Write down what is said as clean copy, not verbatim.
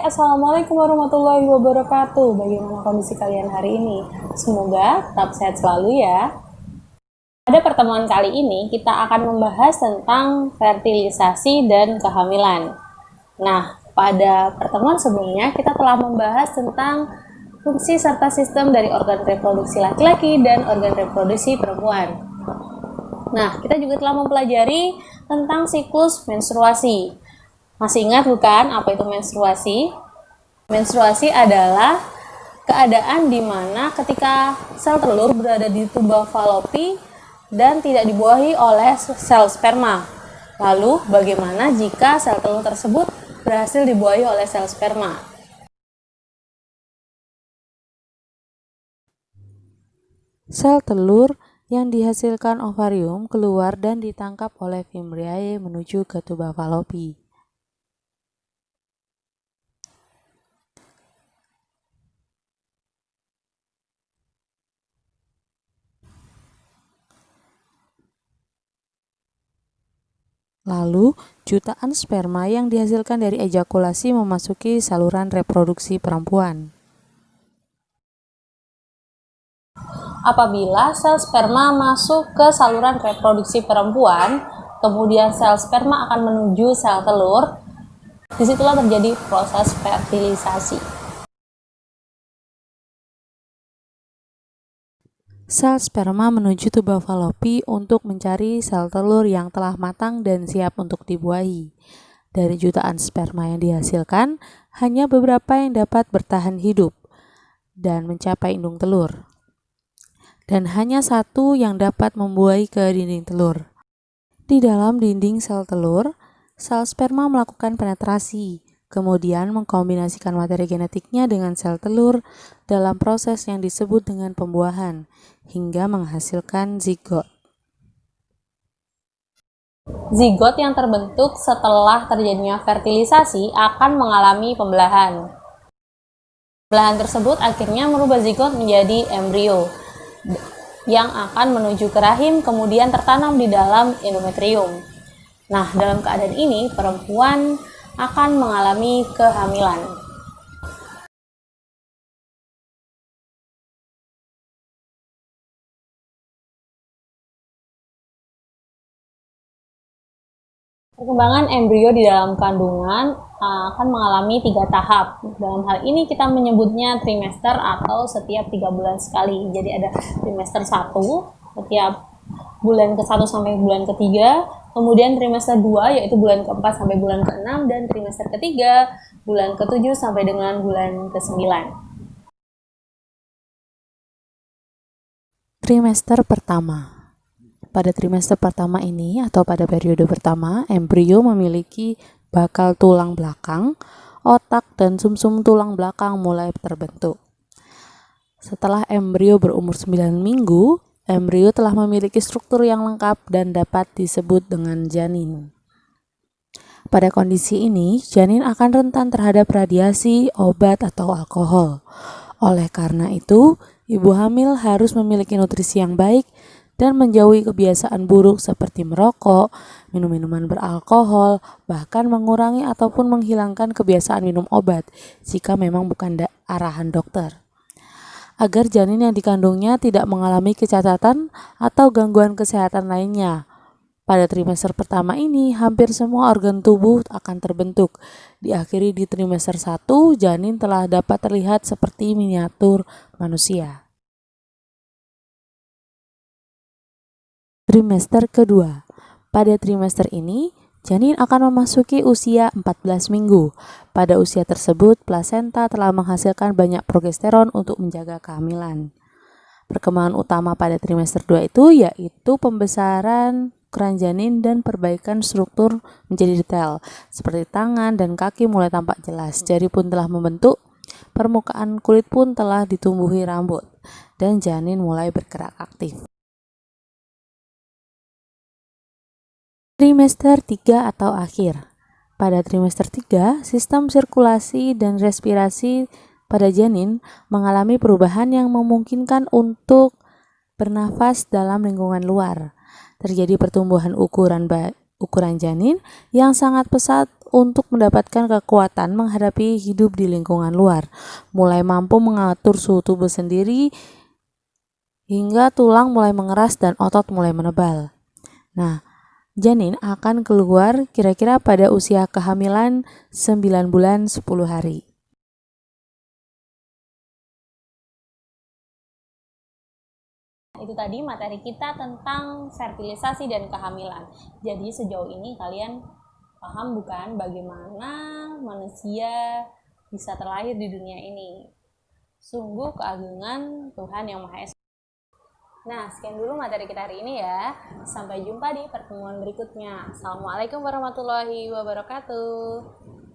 Assalamualaikum warahmatullahi wabarakatuh. Bagaimana kondisi kalian hari ini? Semoga tetap sehat selalu ya. Pada pertemuan kali ini kita akan membahas tentang fertilisasi dan kehamilan. Nah, pada pertemuan sebelumnya kita telah membahas tentang fungsi serta sistem dari organ reproduksi laki-laki dan organ reproduksi perempuan. Nah, kita juga telah mempelajari tentang siklus menstruasi. Masih ingat bukan apa itu menstruasi? Menstruasi adalah keadaan di mana ketika sel telur berada di tuba falopi dan tidak dibuahi oleh sel sperma. Lalu, bagaimana jika sel telur tersebut berhasil dibuahi oleh sel sperma? Sel telur yang dihasilkan ovarium keluar dan ditangkap oleh fimbriae menuju ke tuba falopi. Lalu, jutaan sperma yang dihasilkan dari ejakulasi memasuki saluran reproduksi perempuan. Apabila sel sperma masuk ke saluran reproduksi perempuan, kemudian sel sperma akan menuju sel telur, disitulah terjadi proses fertilisasi. Sel sperma menuju tuba falopi untuk mencari sel telur yang telah matang dan siap untuk dibuahi. Dari jutaan sperma yang dihasilkan, hanya beberapa yang dapat bertahan hidup dan mencapai indung telur. Dan hanya satu yang dapat membuahi ke dinding telur. Di dalam dinding sel telur, sel sperma melakukan penetrasi, kemudian mengkombinasikan materi genetiknya dengan sel telur dalam proses yang disebut dengan pembuahan, hingga menghasilkan zigot. Zigot yang terbentuk setelah terjadinya fertilisasi akan mengalami pembelahan. Pembelahan tersebut akhirnya merubah zigot menjadi embrio yang akan menuju ke rahim, kemudian tertanam di dalam endometrium. Nah, dalam keadaan ini perempuan akan mengalami kehamilan. Perkembangan embrio di dalam kandungan akan mengalami 3 tahap. Dalam hal ini kita menyebutnya trimester atau setiap 3 bulan sekali. Jadi ada trimester 1 setiap bulan ke-1 sampai bulan ke-3, kemudian trimester 2 yaitu bulan ke-4 sampai bulan ke-6, dan trimester ke-3 bulan ke-7 sampai dengan bulan ke-9. Trimester pertama. Pada trimester pertama ini atau pada periode pertama, embrio memiliki bakal tulang belakang, otak, dan sumsum tulang belakang mulai terbentuk. Setelah embrio berumur 9 minggu, embrio telah memiliki struktur yang lengkap dan dapat disebut dengan janin. Pada kondisi ini, janin akan rentan terhadap radiasi, obat, atau alkohol. Oleh karena itu, ibu hamil harus memiliki nutrisi yang baik dan menjauhi kebiasaan buruk seperti merokok, minum minuman beralkohol, bahkan mengurangi ataupun menghilangkan kebiasaan minum obat jika memang bukan arahan dokter. Agar janin yang dikandungnya tidak mengalami kecacatan atau gangguan kesehatan lainnya. Pada trimester pertama ini, hampir semua organ tubuh akan terbentuk. Diakhiri di trimester 1, janin telah dapat terlihat seperti miniatur manusia. Trimester kedua. Pada trimester ini, janin akan memasuki usia 14 minggu. Pada usia tersebut, plasenta telah menghasilkan banyak progesteron untuk menjaga kehamilan. Perkembangan utama pada trimester 2 itu yaitu pembesaran ukuran janin dan perbaikan struktur menjadi detail, seperti tangan dan kaki mulai tampak jelas, jari pun telah membentuk, permukaan kulit pun telah ditumbuhi rambut, dan janin mulai bergerak aktif. Trimester 3 atau akhir. Pada trimester 3, sistem sirkulasi dan respirasi pada janin mengalami perubahan yang memungkinkan untuk bernafas dalam lingkungan luar. Terjadi pertumbuhan ukuran ukuran janin yang sangat pesat untuk mendapatkan kekuatan menghadapi hidup di lingkungan luar, mulai mampu mengatur suhu tubuh sendiri hingga tulang mulai mengeras dan otot mulai menebal. Nah, janin akan keluar kira-kira pada usia kehamilan 9 bulan 10 hari. Itu tadi materi kita tentang fertilisasi dan kehamilan. Jadi sejauh ini kalian paham bukan bagaimana manusia bisa terlahir di dunia ini? Sungguh keagungan Tuhan Yang Maha Esa. Nah, sekian dulu materi kita hari ini ya. Sampai jumpa di pertemuan berikutnya. Assalamualaikum warahmatullahi wabarakatuh.